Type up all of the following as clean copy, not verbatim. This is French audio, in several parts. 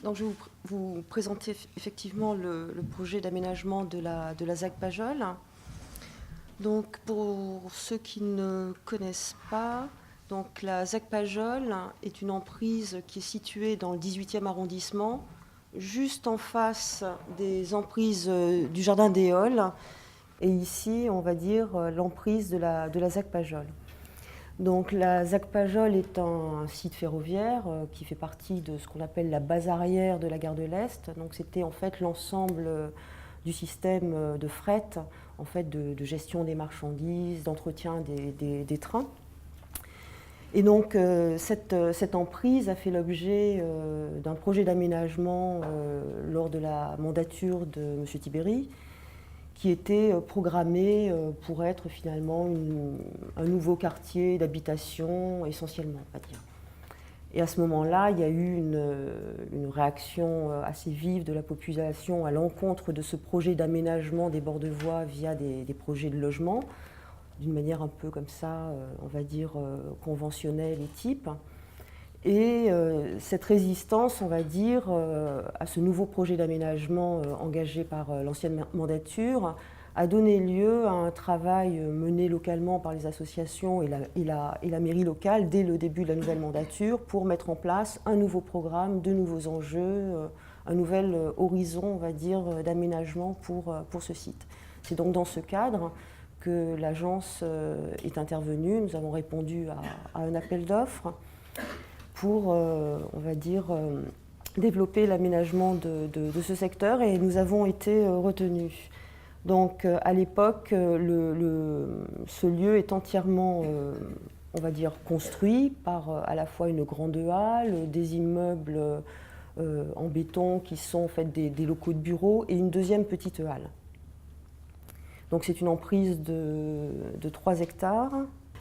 Donc je vais vous présenter effectivement le projet d'aménagement de la ZAC Pajol. Donc pour ceux qui ne connaissent pas, donc la ZAC Pajol est une emprise qui est située dans le 18e arrondissement, juste en face des emprises du Jardin des Halles, et ici on va dire l'emprise de la ZAC Pajol. Donc la ZAC Pajol est un site ferroviaire qui fait partie de ce qu'on appelle la base arrière de la gare de l'Est. Donc c'était en fait l'ensemble du système de fret, en fait de gestion des marchandises, d'entretien des trains. Et donc cette emprise a fait l'objet d'un projet d'aménagement lors de la mandature de M. Tibéri, qui était programmé pour être finalement un nouveau quartier d'habitation essentiellement, on va dire. Et à ce moment-là, il y a eu une réaction assez vive de la population à l'encontre de ce projet d'aménagement des bords de voie via des projets de logement, d'une manière un peu comme ça, on va dire, conventionnelle et type. Et cette résistance, on va dire, à ce nouveau projet d'aménagement engagé par l'ancienne mandature a donné lieu à un travail mené localement par les associations et la mairie locale dès le début de la nouvelle mandature pour mettre en place un nouveau programme, de nouveaux enjeux, un nouvel horizon, on va dire, d'aménagement pour ce site. C'est donc dans ce cadre que l'agence est intervenue. Nous avons répondu à un appel d'offres pour, on va dire, développer l'aménagement de ce secteur, et nous avons été retenus. Donc à l'époque, ce lieu est entièrement, on va dire, construit par à la fois une grande halle, des immeubles en béton qui sont en fait des locaux de bureaux, et une deuxième petite halle. Donc c'est une emprise de 3 hectares.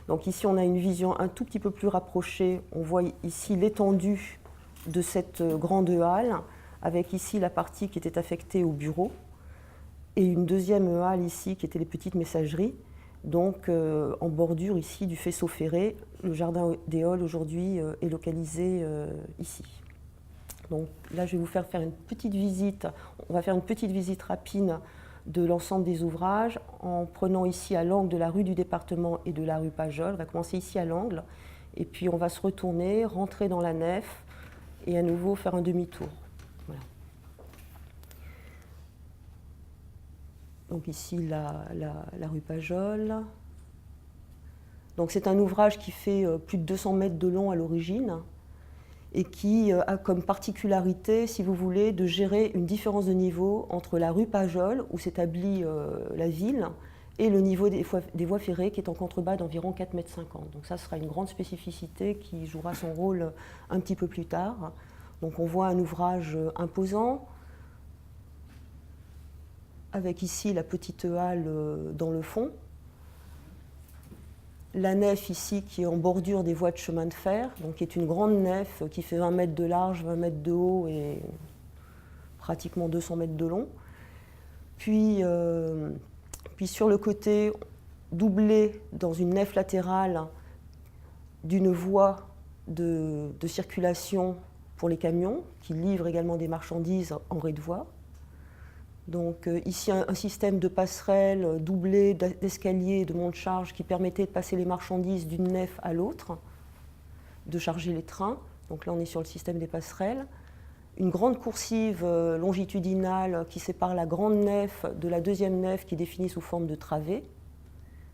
Donc ici, on a une vision un tout petit peu plus rapprochée. On voit ici l'étendue de cette grande halle, avec ici la partie qui était affectée au bureau, et une deuxième halle ici qui était les petites messageries, donc en bordure ici du faisceau ferré. Le Jardin des Halles aujourd'hui est localisé ici. Donc là, je vais vous faire une petite visite. On va faire une petite visite rapide de l'ensemble des ouvrages en prenant ici à l'angle de la rue du Département et de la rue Pajol. On va commencer ici à l'angle et puis on va se retourner, rentrer dans la nef et à nouveau faire un demi-tour. Voilà. Donc ici la rue Pajol. Donc c'est un ouvrage qui fait plus de 200 mètres de long à l'origine et qui a comme particularité, si vous voulez, de gérer une différence de niveau entre la rue Pajol, où s'établit la ville, et le niveau des voies ferrées, qui est en contrebas d'environ 4,50 mètres. Donc ça sera une grande spécificité qui jouera son rôle un petit peu plus tard. Donc on voit un ouvrage imposant, avec ici la petite halle dans le fond. La nef ici qui est en bordure des voies de chemin de fer, donc qui est une grande nef qui fait 20 mètres de large, 20 mètres de haut et pratiquement 200 mètres de long. Puis sur le côté, doublé dans une nef latérale d'une voie de circulation pour les camions qui livrent également des marchandises en rez de voie. Donc ici un système de passerelles doublé d'escaliers et de monte-charge qui permettait de passer les marchandises d'une nef à l'autre, de charger les trains. Donc là on est sur le système des passerelles. Une grande coursive longitudinale qui sépare la grande nef de la deuxième nef qui est définie sous forme de travées.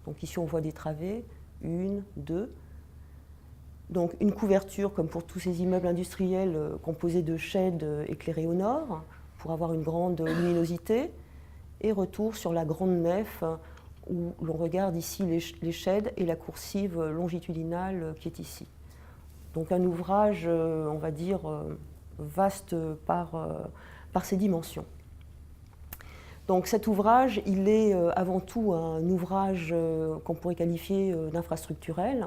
Donc ici on voit des travées, 1, 2. Donc une couverture comme pour tous ces immeubles industriels composés de sheds éclairés au nord, pour avoir une grande luminosité, et retour sur la grande nef où l'on regarde ici les sheds et la coursive longitudinale qui est ici. Donc un ouvrage, on va dire, vaste par ses dimensions. Donc cet ouvrage, il est avant tout un ouvrage qu'on pourrait qualifier d'infrastructurel,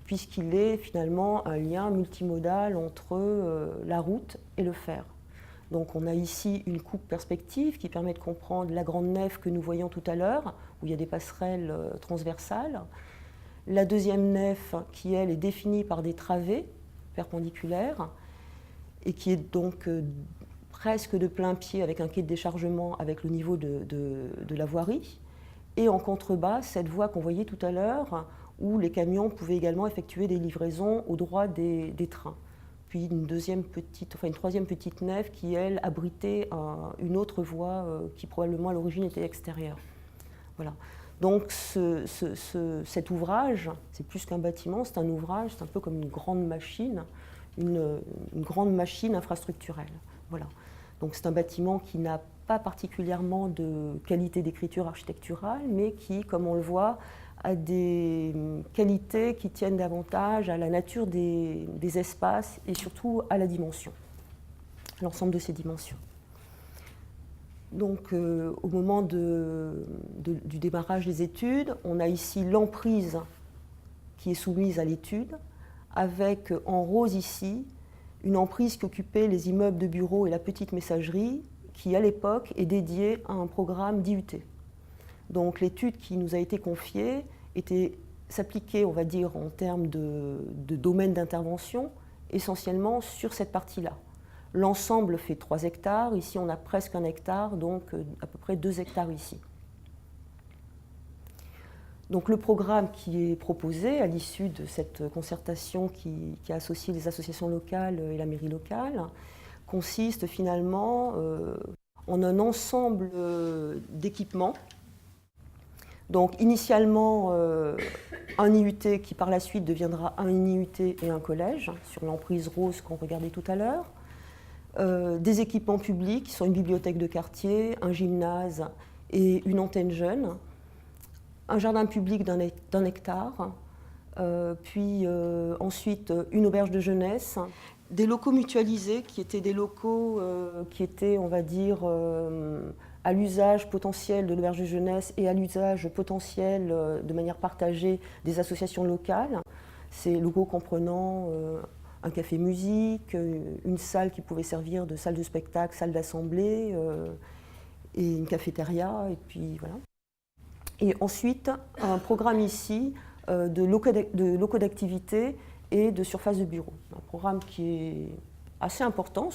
puisqu'il est finalement un lien multimodal entre la route et le fer. Donc on a ici une coupe perspective qui permet de comprendre la grande nef que nous voyons tout à l'heure, où il y a des passerelles transversales. La deuxième nef qui, elle, est définie par des travées perpendiculaires et qui est donc presque de plein pied avec un quai de déchargement avec le niveau de la voirie. Et en contrebas, cette voie qu'on voyait tout à l'heure, où les camions pouvaient également effectuer des livraisons au droit des trains. Puis une troisième petite nef qui, elle, abritait une autre voie qui probablement à l'origine était extérieure. Voilà. Donc cet ouvrage, c'est plus qu'un bâtiment, c'est un ouvrage, c'est un peu comme une grande machine infrastructurelle. Voilà. Donc c'est un bâtiment qui n'a pas particulièrement de qualité d'écriture architecturale, mais qui, comme on le voit, a des qualités qui tiennent davantage à la nature des espaces et surtout à la dimension, l'ensemble de ces dimensions. Donc au moment du démarrage des études, on a ici l'emprise qui est soumise à l'étude, avec en rose ici une emprise qui occupait les immeubles de bureaux et la petite messagerie, qui à l'époque est dédiée à un programme d'IUT. Donc l'étude qui nous a été confiée s'appliquait, on va dire, en termes de domaine d'intervention, essentiellement sur cette partie-là. L'ensemble fait 3 hectares, ici on a presque 1 hectare, donc à peu près 2 hectares ici. Donc le programme qui est proposé à l'issue de cette concertation qui a associé les associations locales et la mairie locale consiste finalement en un ensemble d'équipements. Donc initialement un IUT qui par la suite deviendra un IUT et un collège, sur l'emprise rose qu'on regardait tout à l'heure. Des équipements publics qui sont une bibliothèque de quartier, un gymnase et une antenne jeune. Un jardin public d'1 hectare, puis ensuite une auberge de jeunesse, des locaux mutualisés qui étaient des locaux qui étaient, on va dire, à l'usage potentiel de l'auberge de jeunesse et à l'usage potentiel de manière partagée des associations locales. Ces locaux comprenant un café musique, une salle qui pouvait servir de salle de spectacle, salle d'assemblée, et une cafétéria, et puis voilà. Et ensuite, un programme ici de locaux d'activité et de surface de bureau. Un programme qui est assez important,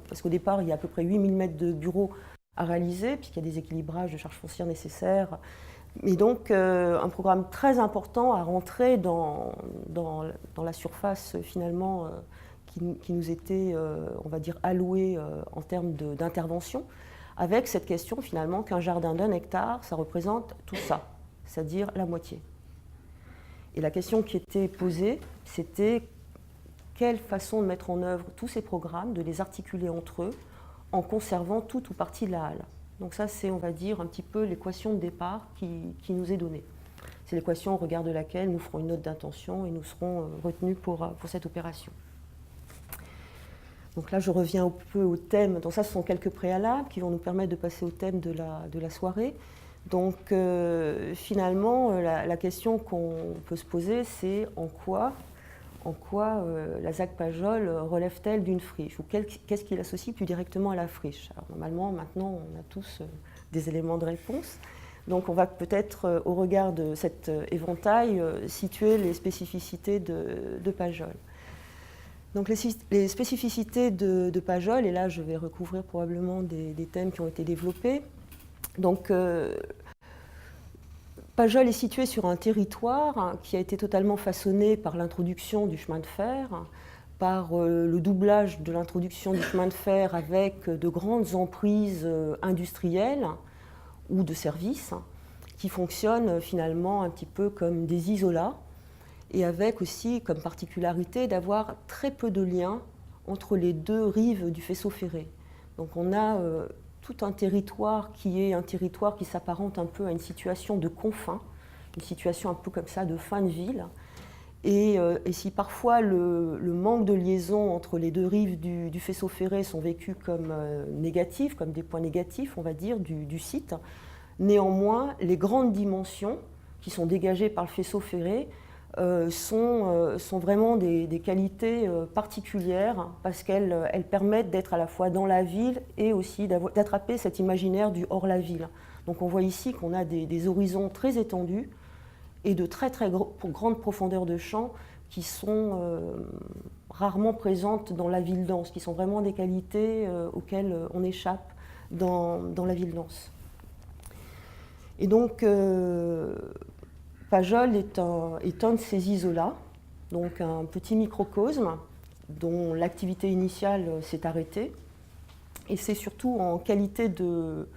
parce qu'au départ, il y a à peu près 8000 mètres de bureaux à réaliser, puisqu'il y a des équilibrages de charges foncières nécessaires. Mais donc, un programme très important à rentrer dans la surface, finalement, qui nous était, on va dire, allouée en termes d'intervention, avec cette question finalement qu'un jardin d'1 hectare, ça représente tout ça, c'est-à-dire la moitié. Et la question qui était posée, c'était quelle façon de mettre en œuvre tous ces programmes, de les articuler entre eux, en conservant tout ou partie de la halle. Donc ça, c'est, on va dire, un petit peu l'équation de départ qui nous est donnée. C'est l'équation au regard de laquelle nous ferons une note d'intention et nous serons retenus pour cette opération. Donc là, je reviens un peu au thème. Donc ça, ce sont quelques préalables qui vont nous permettre de passer au thème de la soirée. Donc finalement, la question qu'on peut se poser, c'est en quoi la ZAC Pajol relève-t-elle d'une friche, ou qu'est-ce qui l'associe plus directement à la friche? Alors, normalement, maintenant, on a tous des éléments de réponse. Donc on va peut-être, au regard de cet éventail, situer les spécificités de Pajol. Donc les spécificités de Pajol, et là je vais recouvrir probablement des thèmes qui ont été développés. Donc Pajol est situé sur un territoire qui a été totalement façonné par l'introduction du chemin de fer, par le doublage de l'introduction du chemin de fer avec de grandes emprises industrielles ou de services qui fonctionnent finalement un petit peu comme des isolats, et avec aussi comme particularité d'avoir très peu de liens entre les deux rives du faisceau ferré. Donc on a tout un territoire qui s'apparente un peu à une situation de confins, une situation un peu comme ça de fin de ville. Et si parfois le manque de liaison entre les deux rives du faisceau ferré sont vécus comme négatifs, comme des points négatifs, on va dire, du site, néanmoins, les grandes dimensions qui sont dégagées par le faisceau ferré sont vraiment des qualités particulières parce qu'elles permettent d'être à la fois dans la ville et aussi d'attraper cet imaginaire du hors la ville. Donc on voit ici qu'on a des horizons très étendus et de très grandes profondeurs de champ qui sont rarement présentes dans la ville dense, qui sont vraiment des qualités auxquelles on échappe dans la ville dense. Et donc, Pajol est un de ces isolats, donc un petit microcosme dont l'activité initiale s'est arrêtée. Et c'est surtout en qualité de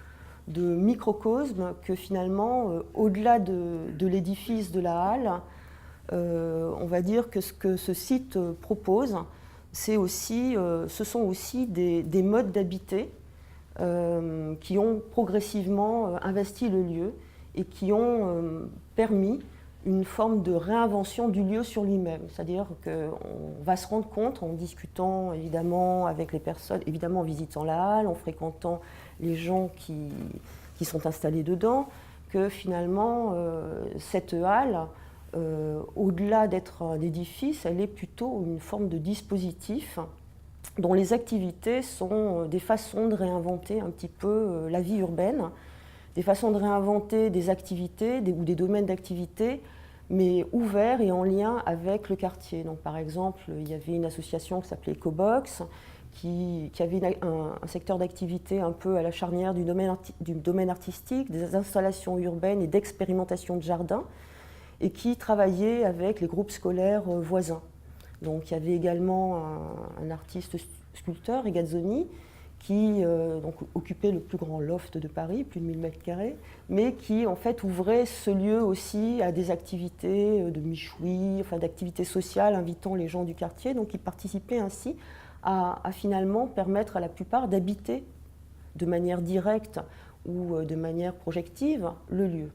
microcosme que finalement, au-delà de l'édifice de la halle, on va dire que ce que ce site propose, ce sont aussi des modes d'habiter qui ont progressivement investi le lieu et qui ont permis une forme de réinvention du lieu sur lui-même. C'est-à-dire qu'on va se rendre compte en discutant évidemment avec les personnes, évidemment en visitant la halle, en fréquentant les gens qui sont installés dedans, que finalement cette halle, au-delà d'être un édifice, elle est plutôt une forme de dispositif dont les activités sont des façons de réinventer un petit peu la vie urbaine, des façons de réinventer des activités ou des domaines d'activité, mais ouverts et en lien avec le quartier. Donc, par exemple, il y avait une association qui s'appelait Ecobox, qui avait un secteur d'activité un peu à la charnière du domaine artistique, des installations urbaines et d'expérimentation de jardins, et qui travaillait avec les groupes scolaires voisins. Donc, il y avait également un artiste sculpteur, Regazzoni, qui donc, occupait le plus grand loft de Paris, plus de 1000 m², mais qui en fait ouvrait ce lieu aussi à des activités de michoui, enfin d'activités sociales invitant les gens du quartier. Donc il participait ainsi à finalement permettre à la plupart d'habiter de manière directe ou de manière projective le lieu.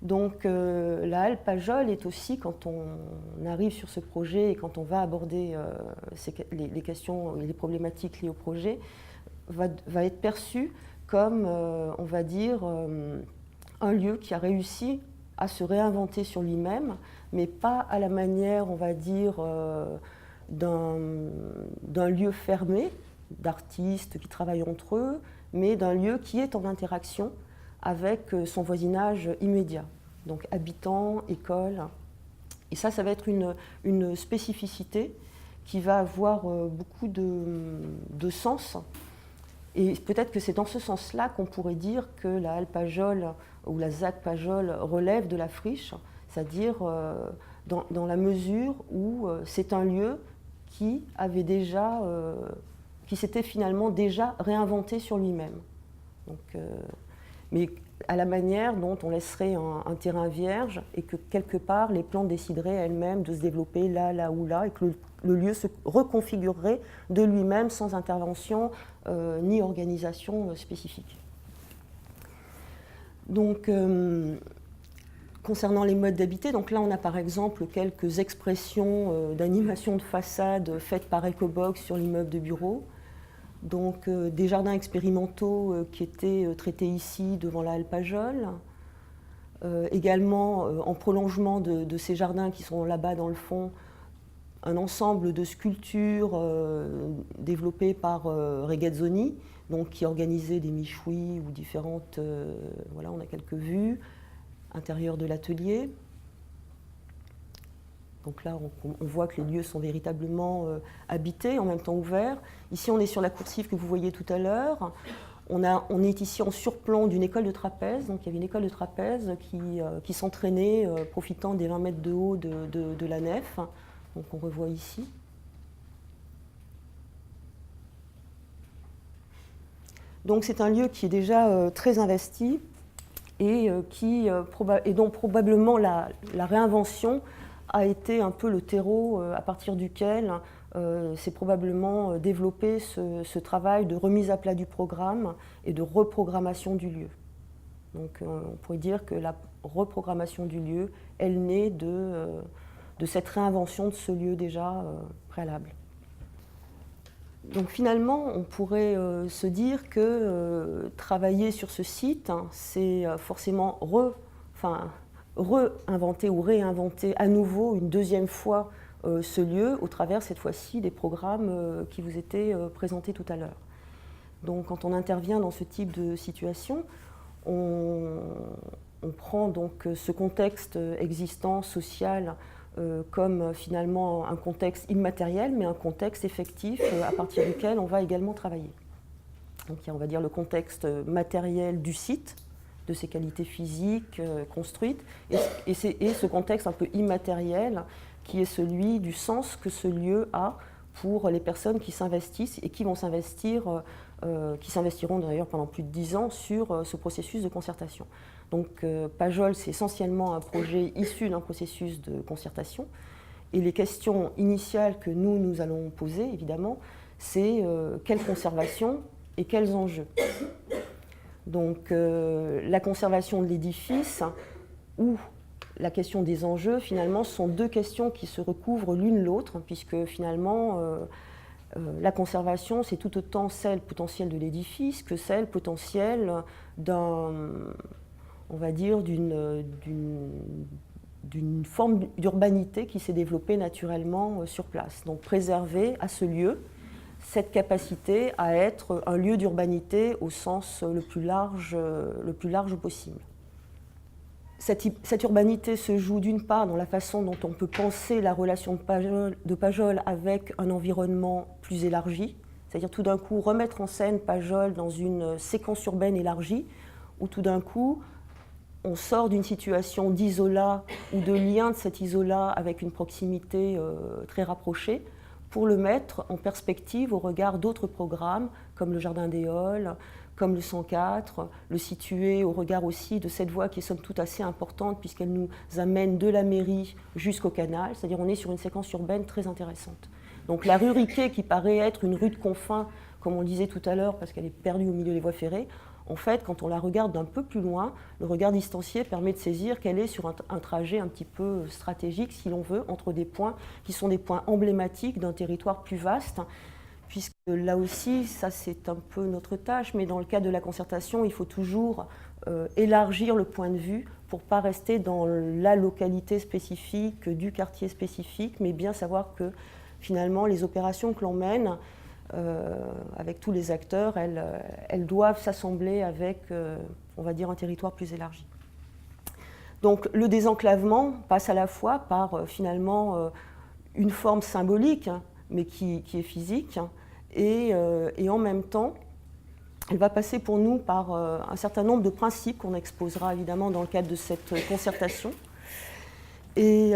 Donc la halle Pajol est aussi, quand on arrive sur ce projet et quand on va aborder les questions et les problématiques liées au projet, va être perçu comme, on va dire, un lieu qui a réussi à se réinventer sur lui-même, mais pas à la manière, on va dire, d'un lieu fermé, d'artistes qui travaillent entre eux, mais d'un lieu qui est en interaction avec son voisinage immédiat, donc habitants, écoles. Et ça va être une spécificité qui va avoir beaucoup de sens. Et peut-être que c'est dans ce sens-là qu'on pourrait dire que la halle Pajol ou la ZAC Pajol relève de la friche, c'est-à-dire dans la mesure où c'est un lieu qui avait déjà, qui s'était finalement déjà réinventé sur lui-même. Donc, mais à la manière dont on laisserait un terrain vierge et que quelque part les plantes décideraient elles-mêmes de se développer là ou là, et que le lieu se reconfigurerait de lui-même sans intervention ni organisation spécifique. Donc, concernant les modes d'habiter, donc là on a par exemple quelques expressions d'animation de façade faites par Ecobox sur l'immeuble de bureau. Donc des jardins expérimentaux qui étaient traités ici devant la halle Pajol. Également en prolongement de ces jardins qui sont là-bas dans le fond, un ensemble de sculptures développées par Regazzoni, donc qui organisait des michouis ou différentes, voilà, on a quelques vues, intérieur de l'atelier. Donc là, on voit que les lieux sont véritablement habités, en même temps ouverts. Ici, on est sur la coursive que vous voyez tout à l'heure. On est ici en surplomb d'une école de trapèze. Donc il y avait une école de trapèze qui s'entraînait, profitant des 20 mètres de haut de la nef. Donc on revoit ici. Donc c'est un lieu qui est déjà très investi et dont probablement la réinvention a été un peu le terreau à partir duquel s'est probablement développé ce travail de remise à plat du programme et de reprogrammation du lieu. Donc on pourrait dire que la reprogrammation du lieu, elle naît de cette réinvention de ce lieu déjà préalable. Donc finalement, on pourrait se dire que travailler sur ce site, c'est forcément réinventer ou réinventer à nouveau une deuxième fois ce lieu au travers cette fois-ci des programmes qui vous étaient présentés tout à l'heure. Donc quand on intervient dans ce type de situation, on prend donc ce contexte existant, social, comme finalement un contexte immatériel, mais un contexte effectif à partir duquel on va également travailler. Donc il y a, on va dire, le contexte matériel du site, de ses qualités physiques construites, et ce contexte un peu immatériel qui est celui du sens que ce lieu a pour les personnes qui s'investissent et qui vont s'investir, qui s'investiront d'ailleurs pendant plus de 10 ans sur ce processus de concertation. Donc Pajol, c'est essentiellement un projet issu d'un processus de concertation, et les questions initiales que nous allons poser, évidemment, c'est quelle conservation et quels enjeux. Donc la conservation de l'édifice ou la question des enjeux, finalement, sont deux questions qui se recouvrent l'une l'autre, puisque finalement, la conservation, c'est tout autant celle potentielle de l'édifice que celle potentielle on va dire, d'une forme d'urbanité qui s'est développée naturellement sur place. Donc préserver à ce lieu cette capacité à être un lieu d'urbanité au sens le plus large possible. Cette urbanité se joue d'une part dans la façon dont on peut penser la relation de Pajol avec un environnement plus élargi, c'est-à-dire tout d'un coup remettre en scène Pajol dans une séquence urbaine élargie, où tout d'un coup on sort d'une situation d'isolat ou de lien de cet isolat avec une proximité très rapprochée, pour le mettre en perspective au regard d'autres programmes, comme le Jardin des Halles, comme le 104, le situer au regard aussi de cette voie qui est somme toute assez importante, puisqu'elle nous amène de la mairie jusqu'au canal, c'est-à-dire on est sur une séquence urbaine très intéressante. Donc la rue Riquet, qui paraît être une rue de confins, comme on le disait tout à l'heure, parce qu'elle est perdue au milieu des voies ferrées, en fait, quand on la regarde d'un peu plus loin, le regard distancié permet de saisir qu'elle est sur un trajet un petit peu stratégique, si l'on veut, entre des points qui sont des points emblématiques d'un territoire plus vaste, puisque là aussi, ça c'est un peu notre tâche, mais dans le cadre de la concertation, il faut toujours élargir le point de vue pour ne pas rester dans la localité spécifique, du quartier spécifique, mais bien savoir que finalement, les opérations que l'on mène, avec tous les acteurs, elles doivent s'assembler avec, on va dire, un territoire plus élargi. Donc le désenclavement passe à la fois par finalement une forme symbolique, mais qui est physique, et en même temps, elle va passer pour nous par un certain nombre de principes qu'on exposera évidemment dans le cadre de cette concertation, et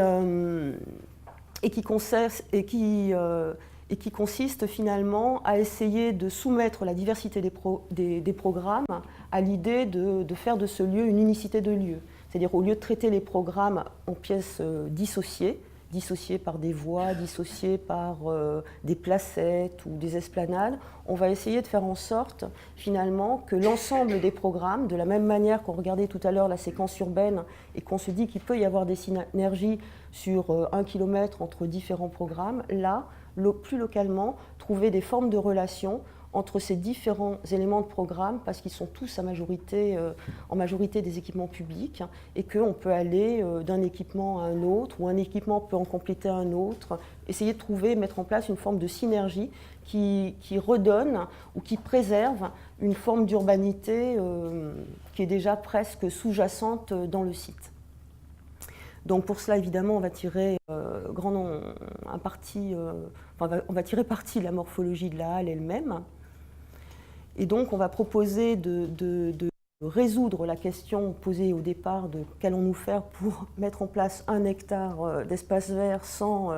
qui consiste finalement à essayer de soumettre la diversité des programmes à l'idée de faire de ce lieu une unicité de lieu. C'est-à-dire au lieu de traiter les programmes en pièces dissociées par des voies, dissociées par des placettes ou des esplanades, on va essayer de faire en sorte finalement que l'ensemble des programmes, de la même manière qu'on regardait tout à l'heure la séquence urbaine et qu'on se dit qu'il peut y avoir des synergies sur 1 kilomètre entre différents programmes, là, plus localement, trouver des formes de relations entre ces différents éléments de programme, parce qu'ils sont tous en majorité des équipements publics, et qu'on peut aller d'un équipement à un autre, ou un équipement peut en compléter un autre, essayer de trouver, mettre en place une forme de synergie qui redonne ou qui préserve une forme d'urbanité qui est déjà presque sous-jacente dans le site. Donc pour cela, évidemment, on va tirer parti de la morphologie de la halle elle-même. Et donc on va proposer de résoudre la question posée au départ de qu'allons-nous faire pour mettre en place 1 hectare d'espace vert sans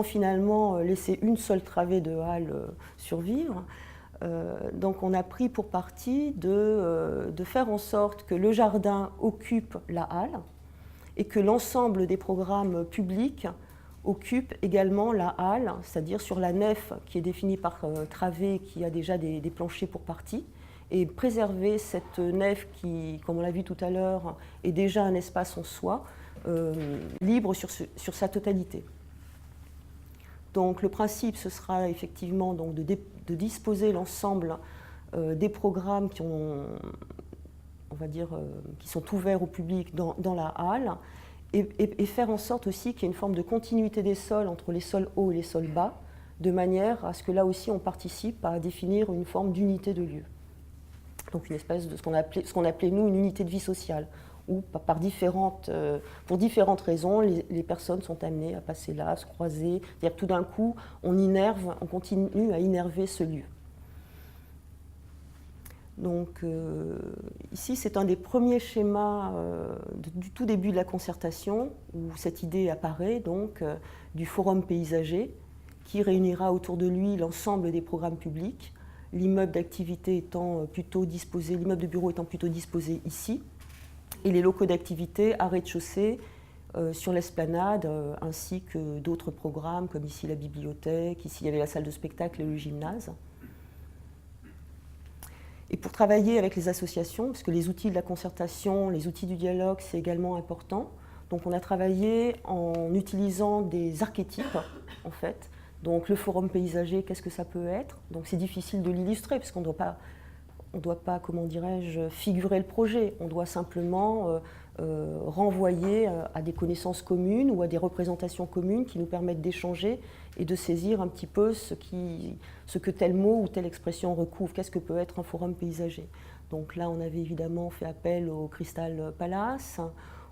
finalement laisser une seule travée de halle survivre. Donc on a pris pour parti de faire en sorte que le jardin occupe la halle, et que l'ensemble des programmes publics occupe également la halle, c'est-à-dire sur la nef qui est définie par travée, qui a déjà des planchers pour partie, et préserver cette nef qui, comme on l'a vu tout à l'heure, est déjà un espace en soi, libre sur sa totalité. Donc le principe, ce sera effectivement donc, de disposer l'ensemble des programmes qui ont, on va dire, qui sont ouverts au public dans la halle, et faire en sorte aussi qu'il y ait une forme de continuité des sols entre les sols hauts et les sols bas, de manière à ce que là aussi on participe à définir une forme d'unité de lieu. Donc une espèce de ce qu'on appelait nous une unité de vie sociale. où pour différentes raisons, les personnes sont amenées à passer là, à se croiser. C'est-à-dire que tout d'un coup, on continue à innerver ce lieu. Donc ici, c'est un des premiers schémas du tout début de la concertation, où cette idée apparaît, donc, du forum paysager, qui réunira autour de lui l'ensemble des programmes publics, l'immeuble d'activité étant plutôt disposé, l'immeuble de bureau étant plutôt disposé ici, et les locaux d'activité à rez-de-chaussée sur l'esplanade, ainsi que d'autres programmes, comme ici la bibliothèque, ici il y avait la salle de spectacle et le gymnase. Et pour travailler avec les associations, parce que les outils de la concertation, les outils du dialogue, c'est également important, donc on a travaillé en utilisant des archétypes, en fait. Donc le forum paysager, qu'est-ce que ça peut être? Donc c'est difficile de l'illustrer, parce qu'on ne doit pas, comment dirais-je, figurer le projet. On doit simplement renvoyer à des connaissances communes ou à des représentations communes qui nous permettent d'échanger et de saisir un petit peu ce que tel mot ou telle expression recouvre. Qu'est-ce que peut être un forum paysager? Donc là, on avait évidemment fait appel au Crystal Palace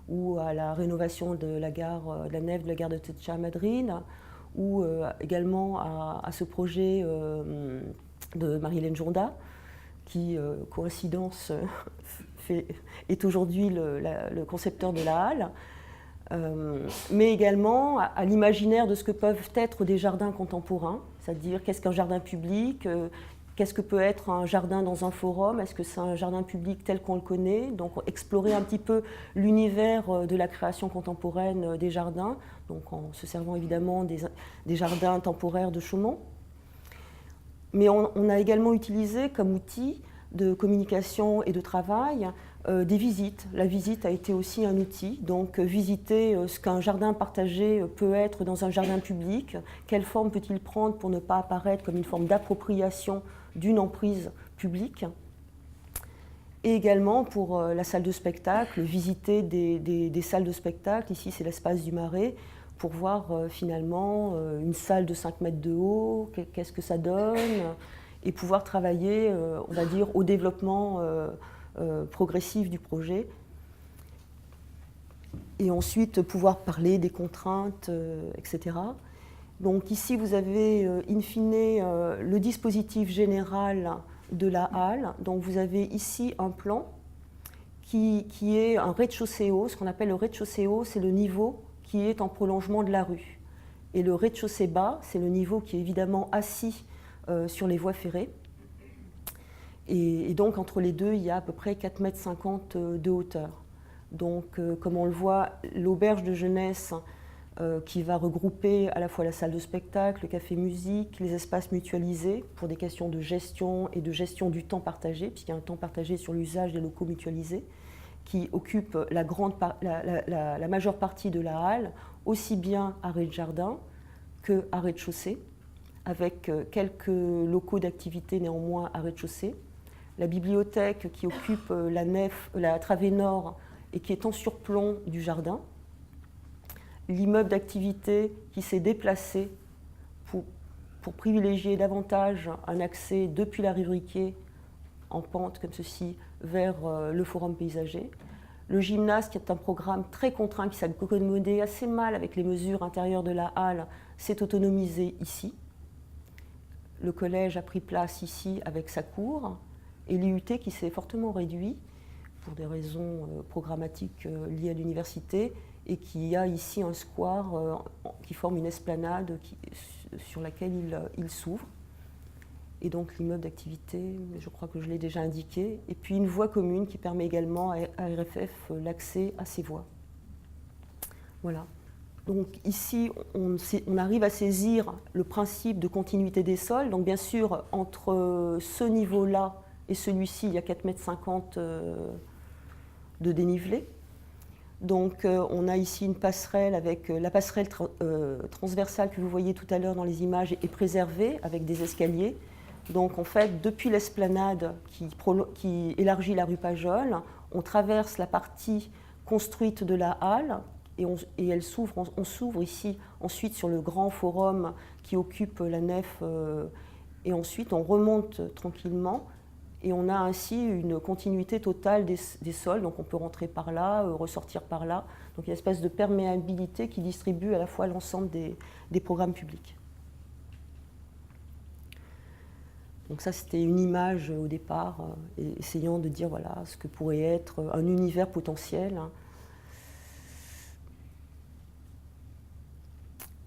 ou à la rénovation de la nef de la gare de Techa à Madrid, ou également à ce projet de Marie-Hélène Jourda, qui, coïncidence, est aujourd'hui le concepteur de la halle, mais également à l'imaginaire de ce que peuvent être des jardins contemporains, c'est-à-dire qu'est-ce qu'un jardin public, qu'est-ce que peut être un jardin dans un forum, est-ce que c'est un jardin public tel qu'on le connaît, donc explorer un petit peu l'univers de la création contemporaine des jardins, donc en se servant évidemment des jardins temporaires de Chaumont. Mais on a également utilisé comme outil de communication et de travail des visites. La visite a été aussi un outil, donc visiter ce qu'un jardin partagé peut être dans un jardin public, quelle forme peut-il prendre pour ne pas apparaître comme une forme d'appropriation d'une emprise publique. Et également pour la salle de spectacle, visiter des salles de spectacle, ici c'est l'espace du Marais, pour voir finalement une salle de 5 mètres de haut, qu'est-ce que ça donne, et pouvoir travailler, on va dire, au développement progressif du projet. Et ensuite pouvoir parler des contraintes, etc. Donc ici vous avez in fine le dispositif général de la halle. Donc vous avez ici un plan qui est un rez-de-chaussée haut. Ce qu'on appelle le rez-de-chaussée haut, c'est le niveau qui est en prolongement de la rue. Et le rez-de-chaussée bas, c'est le niveau qui est évidemment assis sur les voies ferrées. Et donc entre les deux, il y a à peu près 4,50 m de hauteur. Donc comme on le voit, l'auberge de jeunesse qui va regrouper à la fois la salle de spectacle, le café-musique, les espaces mutualisés pour des questions de gestion et de gestion du temps partagé, puisqu'il y a un temps partagé sur l'usage des locaux mutualisés, qui occupe la majeure partie de la halle, aussi bien à rez-de-jardin qu'à rez-de-chaussée, avec quelques locaux d'activité néanmoins à rez-de-chaussée. La bibliothèque qui occupe la travée nord et qui est en surplomb du jardin. L'immeuble d'activité qui s'est déplacé pour privilégier davantage un accès depuis la rue Riquet en pente comme ceci vers le forum paysager. Le gymnase, qui est un programme très contraint, qui s'accommodait assez mal avec les mesures intérieures de la halle, s'est autonomisé ici. Le collège a pris place ici avec sa cour, et l'IUT qui s'est fortement réduit pour des raisons programmatiques liées à l'université, et qui a ici un square qui forme une esplanade sur laquelle il s'ouvre. Et donc l'immeuble d'activité, je crois que je l'ai déjà indiqué, et puis une voie commune qui permet également à RFF l'accès à ces voies. Voilà. Donc ici, on arrive à saisir le principe de continuité des sols. Donc bien sûr, entre ce niveau-là et celui-ci, il y a 4,50 m de dénivelé. Donc on a ici une passerelle avec la passerelle transversale que vous voyez tout à l'heure dans les images est préservée avec des escaliers. Donc en fait, depuis l'esplanade qui élargit la rue Pajol, on traverse la partie construite de la halle et on s'ouvre ici ensuite sur le grand forum qui occupe la nef et ensuite on remonte tranquillement Et on a ainsi une continuité totale des sols, donc on peut rentrer par là, ressortir par là. Donc il y a une espèce de perméabilité qui distribue à la fois l'ensemble des programmes publics. Donc ça, c'était une image au départ, essayant de dire voilà, ce que pourrait être un univers potentiel.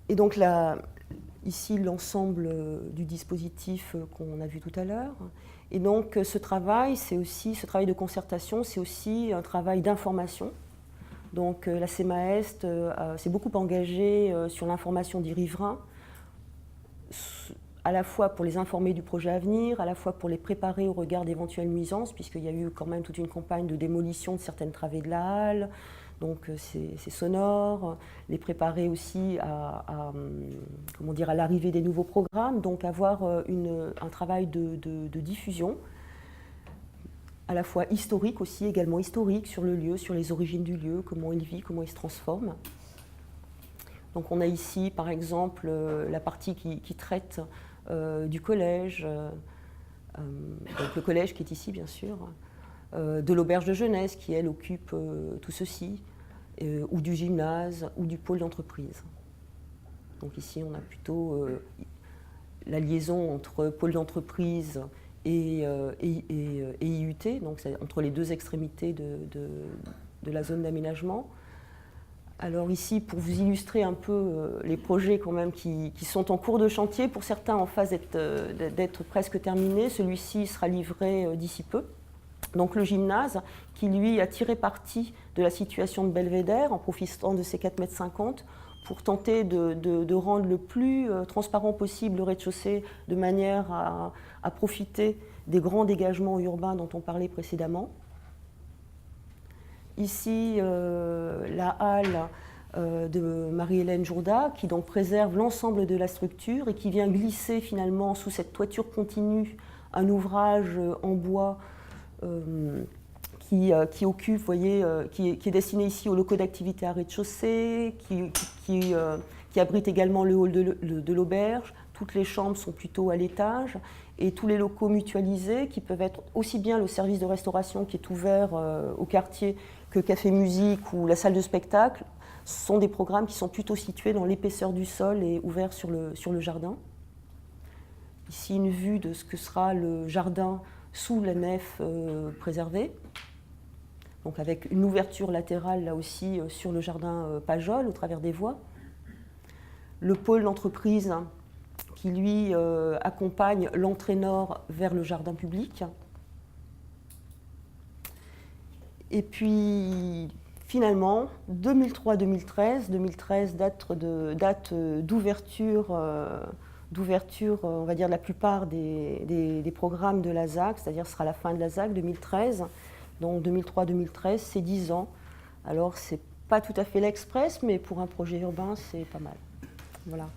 Et donc là, ici, l'ensemble du dispositif qu'on a vu tout à l'heure. Et donc ce travail de concertation, c'est aussi un travail d'information. Donc la CEMA-Est s'est beaucoup engagée sur l'information des riverains, à la fois pour les informer du projet à venir, à la fois pour les préparer au regard d'éventuelles nuisances, puisqu'il y a eu quand même toute une campagne de démolition de certaines travées de la halle, donc c'est sonore, les préparer aussi à l'arrivée des nouveaux programmes, donc avoir un travail de diffusion, à la fois historique aussi, également historique sur le lieu, sur les origines du lieu, comment il vit, comment il se transforme. Donc on a ici par exemple la partie qui traite du collège, donc le collège qui est ici bien sûr, de l'auberge de jeunesse qui elle occupe tout ceci, ou du gymnase, ou du pôle d'entreprise. Donc ici on a plutôt la liaison entre pôle d'entreprise et IUT, donc c'est entre les deux extrémités de la zone d'aménagement. Alors ici, pour vous illustrer un peu les projets quand même qui sont en cours de chantier, pour certains en phase d'être presque terminés, celui-ci sera livré d'ici peu. Donc le gymnase, qui lui a tiré parti de la situation de Belvédère en profitant de ses 4,50 m pour tenter de rendre le plus transparent possible le rez-de-chaussée de manière à profiter des grands dégagements urbains dont on parlait précédemment. Ici, la halle de Marie-Hélène Jourda, qui donc préserve l'ensemble de la structure et qui vient glisser finalement sous cette toiture continue un ouvrage en bois qui occupe, vous voyez, qui est destiné ici aux locaux d'activité à rez-de-chaussée, qui abrite également le hall de l'auberge. Toutes les chambres sont plutôt à l'étage et tous les locaux mutualisés qui peuvent être aussi bien le service de restauration qui est ouvert au quartier que Café Musique ou la salle de spectacle sont des programmes qui sont plutôt situés dans l'épaisseur du sol et ouverts sur le jardin. Ici, une vue de ce que sera le jardin sous la nef préservée, donc avec une ouverture latérale là aussi sur le jardin Pajol au travers des voies. Le pôle d'entreprise qui lui accompagne l'entrée nord vers le jardin public. Et puis finalement, 2003-2013, date d'ouverture, on va dire, de la plupart des programmes de la ZAC, c'est-à-dire ce sera la fin de la ZAC 2013. Donc 2003-2013, c'est 10 ans. Alors c'est pas tout à fait l'Express, mais pour un projet urbain, c'est pas mal. Voilà.